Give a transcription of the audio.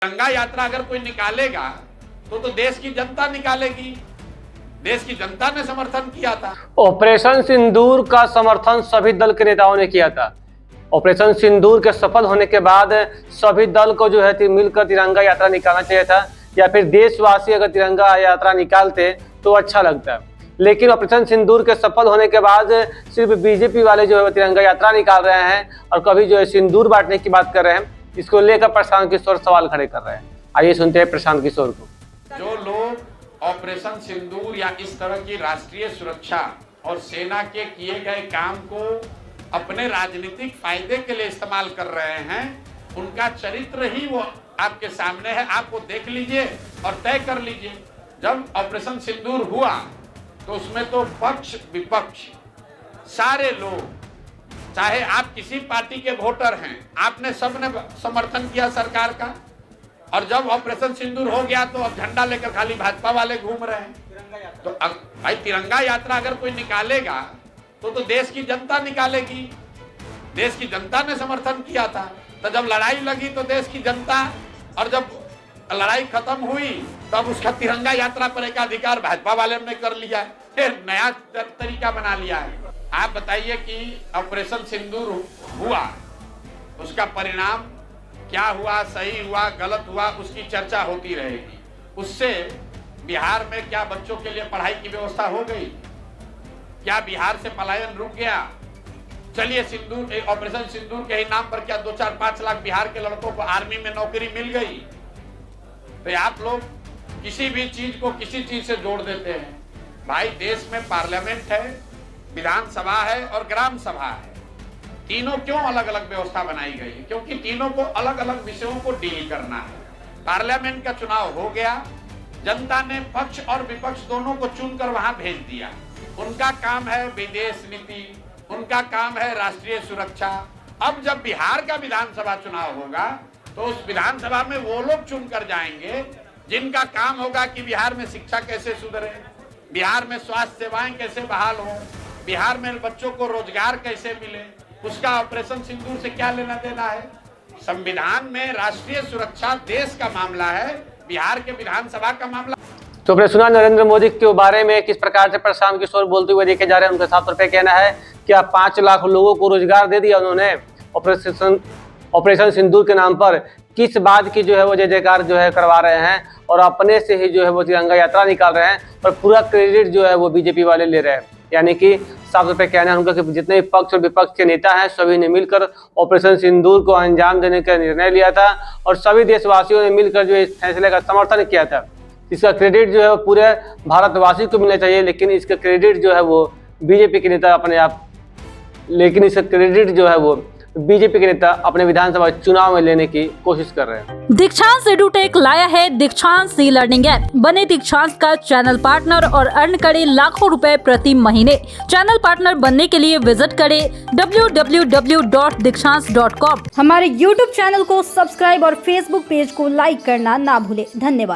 तिरंगा यात्रा अगर कोई निकालेगा तो देश की जनता निकालेगी। देश की जनता ने समर्थन किया था। ऑपरेशन सिंदूर का समर्थन सभी दल के नेताओं ने किया था। ऑपरेशन सिंदूर के सफल होने के बाद सभी दल को जो है मिलकर तिरंगा यात्रा निकालना चाहिए था, या फिर देशवासी अगर तिरंगा यात्रा निकालते तो अच्छा लगता। लेकिन ऑपरेशन सिंदूर के सफल होने के बाद सिर्फ बीजेपी वाले जो है तिरंगा यात्रा निकाल रहे हैं और कभी जो है सिंदूर बांटने की बात कर रहे हैं। इसको लेकर प्रशांत किशोर सवाल खड़े कर रहे हैं। आइए सुनते हैं प्रशांत किशोर को। जो लोग ऑपरेशन सिंदूर या इस तरह की राष्ट्रीय सुरक्षा और सेना के किए गए काम को अपने राजनीतिक फायदे के लिए इस्तेमाल कर रहे हैं, उनका चरित्र ही वो आपके सामने है। आप वो देख लीजिए और तय कर लीजिए। जब ऑपरेशन सिंदूर हुआ तो उसमें तो पक्ष विपक्ष सारे लोग, चाहे आप किसी पार्टी के वोटर हैं, आपने सबने समर्थन किया सरकार का। और जब ऑपरेशन सिंदूर हो गया तो अब झंडा लेकर खाली भाजपा वाले घूम रहे हैं। तो भाई तिरंगा यात्रा अगर कोई निकालेगा तो देश की जनता निकालेगी। देश की जनता ने समर्थन किया था। तो जब लड़ाई लगी तो देश की जनता, और जब लड़ाई खत्म हुई तब उसका तिरंगा यात्रा पर एकाधिकार भाजपा वाले ने कर लिया, फिर नया तरीका बना लिया है। आप बताइए कि ऑपरेशन सिंदूर हुआ, उसका परिणाम क्या हुआ, सही हुआ, गलत हुआ, उसकी चर्चा होती रहेगी। उससे बिहार में क्या बच्चों के लिए पढ़ाई की व्यवस्था हो गई? क्या बिहार से पलायन रुक गया? चलिए सिंदूर, ऑपरेशन सिंदूर के ही नाम पर क्या 2-4-5 लाख बिहार के लड़कों को आर्मी में नौकरी मिल गई? तो आप लोग किसी भी चीज को किसी चीज से जोड़ देते हैं। भाई देश में पार्लियामेंट है, विधानसभा है और ग्राम सभा है। तीनों क्यों अलग अलग व्यवस्था बनाई गई है? क्योंकि तीनों को अलग अलग विषयों को डील करना है। पार्लियामेंट का चुनाव हो गया, जनता ने पक्ष और विपक्ष दोनों को चुनकर वहां भेज दिया। उनका काम है विदेश नीति, उनका काम है राष्ट्रीय सुरक्षा। अब जब बिहार का विधानसभा चुनाव होगा तो उस विधानसभा में वो लोग चुनकर जाएंगे जिनका काम होगा कि बिहार में शिक्षा कैसे सुधरे, बिहार में स्वास्थ्य सेवाएं कैसे बहाल हो, बिहार में बच्चों को रोजगार कैसे मिले। उसका ऑपरेशन सिंदूर से क्या लेना देना है? संविधान में राष्ट्रीय सुरक्षा देश का मामला है, बिहार के विधानसभा का मामला। तो आपने सुना नरेंद्र मोदी के बारे में किस प्रकार से प्रशांत किशोर बोलते हुए देखे जा रहे हैं। उनका साफ तौर पे कहना है कि 5 लाख लोगों को रोजगार दे दिया उन्होंने ऑपरेशन सिंदूर के नाम पर। किस बात की जो है वो जय जयकार जो है करवा रहे हैं और अपने से ही जो है वो तिरंगा यात्रा निकाल रहे हैं, और पूरा क्रेडिट जो है वो बीजेपी वाले ले रहे हैं। यानी कि साफ तौर पे कहना है उनका कि जितने भी पक्ष और विपक्ष के नेता हैं सभी ने मिलकर ऑपरेशन सिंदूर को अंजाम देने का निर्णय लिया था और सभी देशवासियों ने मिलकर जो इस फैसले का समर्थन किया था। इसका क्रेडिट जो है वो पूरे भारतवासी को मिलना चाहिए, लेकिन इसका क्रेडिट जो है वो बीजेपी के नेता अपने विधानसभा चुनाव में लेने की कोशिश कर रहे हैं। दीक्षांत एडुटेक लाया है दीक्षांत सी लर्निंग ऐप। बने दीक्षांत का चैनल पार्टनर और अर्न करें लाखों रुपए प्रति महीने। चैनल पार्टनर बनने के लिए विजिट करें www.dikshans.com। हमारे YouTube चैनल को सब्सक्राइब और Facebook पेज को लाइक करना ना भूले। धन्यवाद।